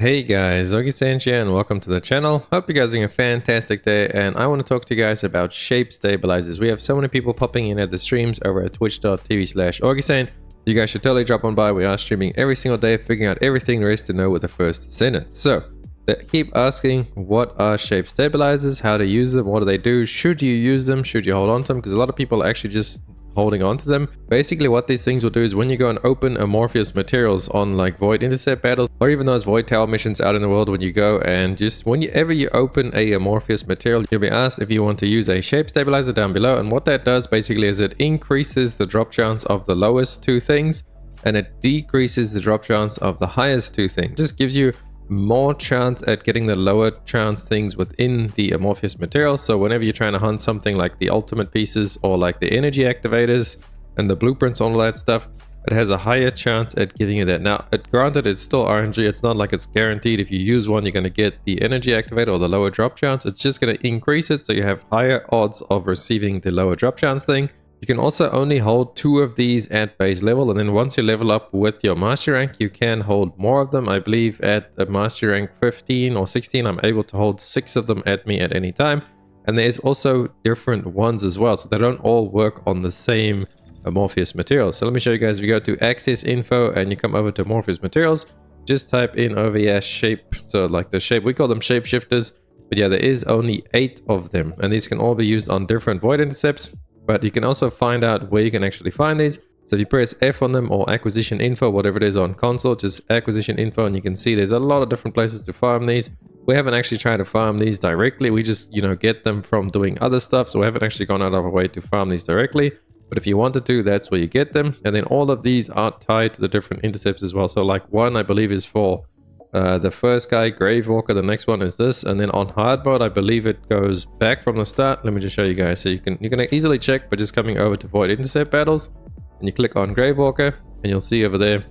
Hey guys, Augiesaint here and welcome to the channel. Hope you guys are having a fantastic day, and I want to talk to you guys about shape stabilizers. We have so many people popping in at the streams over at twitch.tv/Augiesaint. You guys should totally drop on by. We are streaming every single day, figuring out everything there is to know with the first Descendant. So, they keep asking, what are shape stabilizers, how to use them, what do they do, should you use them, should you hold on to them, because a lot of people are actually just holding on to them. Basically what these things will do is when you go and open amorphous materials on like void intercept battles or even those void tower missions out in the world, when you go and just whenever you open a amorphous material, you'll be asked if you want to use a shape stabilizer down below. And what that does basically is it increases the drop chance of the lowest two things and it decreases the drop chance of the highest two things. It just gives you more chance at getting the lower chance things within the amorphous material. So whenever you're trying to hunt something like the ultimate pieces or like the energy activators and the blueprints, all that stuff, it has a higher chance at giving you that. Now, granted, it's still RNG. It's not like it's guaranteed if you use one you're going to get the energy activator or the lower drop chance. It's just going to increase it so you have higher odds of receiving the lower drop chance thing. You can also only hold 2 of these at base level, and then once you level up with your master rank, you can hold more of them. I believe at the master rank 15 or 16, I'm able to hold 6 of them at me at any time. And there's also different ones as well, so they don't all work on the same amorphous material. So let me show you guys. If you go to access info and you come over to amorphous materials, just type in over here shape, so like the shape, we call them shape shifters, but yeah, there is only 8 of them, and these can all be used on different void intercepts. But you can also find out where you can actually find these. So if you press F on them or acquisition info, whatever it is on console, just acquisition info, and you can see there's a lot of different places to farm these. We haven't actually tried to farm these directly. We just, get them from doing other stuff. So we haven't actually gone out of our way to farm these directly. But if you wanted to, that's where you get them. And then all of these are tied to the different intercepts as well. So like one, I believe, is for the first guy, Gravewalker. The next one is this, and then on hard mode I believe it goes back from the start. Let me just show you guys. So you can easily check by just coming over to void intercept battles and you click on Gravewalker, and you'll see over there,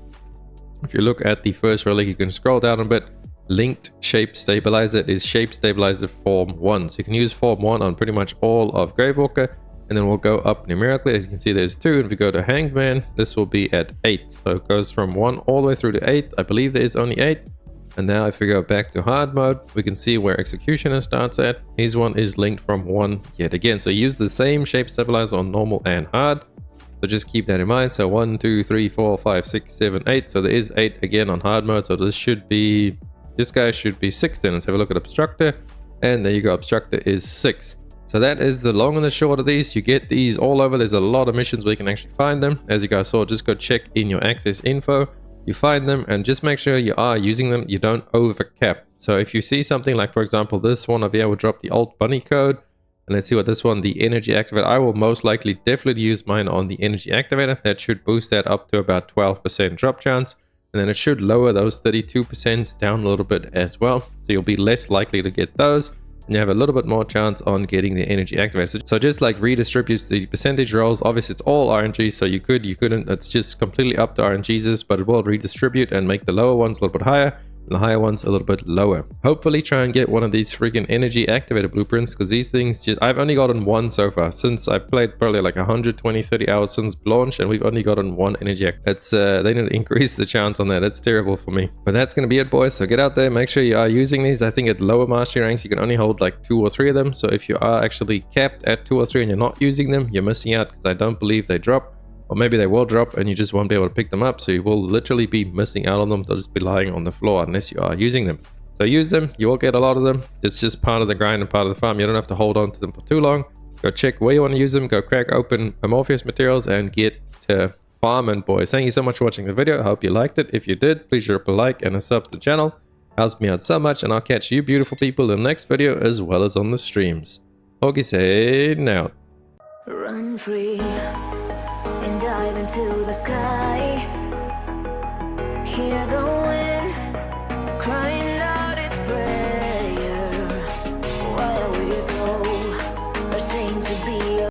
if you look at the first relic, you can scroll down a bit. Linked shape stabilizer is shape stabilizer form 1. So you can use form 1 on pretty much all of Gravewalker, and then we'll go up numerically. As you can see, there's 2. And if we go to Hanged Man, this will be at 8. So it goes from 1 all the way through to 8. I believe there is only 8. And now if we go back to hard mode, we can see where Executioner starts at. His one is linked from 1 yet again. So use the same shape stabilizer on normal and hard. So just keep that in mind. So 1, 2, 3, 4, 5, 6, 7, 8. So there is 8 again on hard mode. So this guy should be 6 then. Let's have a look at Obstructor. And there you go, Obstructor is 6. So that is the long and the short of these. You get these all over. There's a lot of missions where you can actually find them. As you guys saw, just go check in your access info. You find them and just make sure you are using them. You don't overcap. So if you see something like, for example, this one over here will drop the alt bunny code. And let's see what this one, the energy activator. I will most likely definitely use mine on the energy activator. That should boost that up to about 12% drop chance. And then it should lower those 32% down a little bit as well. So you'll be less likely to get those. And you have a little bit more chance on getting the energy activator. So just like redistributes the percentage rolls. Obviously, it's all RNG, so you could, you couldn't. It's just completely up to RNGs, but it will redistribute and make the lower ones a little bit higher and the higher ones a little bit lower. Hopefully, try and get one of these freaking energy activator blueprints, because these things, I've only gotten one so far since I've played probably like 120, 30 hours since launch, and we've only gotten one energy activator. It's they need to increase the chance on that. It's terrible for me. But that's gonna be it, boys. So get out there, make sure you are using these. I think at lower mastery ranks you can only hold like 2 or 3 of them. So if you are actually capped at 2 or 3 and you're not using them, you're missing out, because I don't believe they drop. Or maybe they will drop and you just won't be able to pick them up. So you will literally be missing out on them. They'll just be lying on the floor unless you are using them. So use them. You will get a lot of them. It's just part of the grind and part of the farm. You don't have to hold on to them for too long. Go check where you want to use them. Go crack open amorphous materials and get to farming, boys. Thank you so much for watching the video. I hope you liked it. If you did, please drop a like and a sub to the channel. Helps me out so much. And I'll catch you beautiful people in the next video as well as on the streams. Augiesaint out. Run free and dive into the sky. Hear the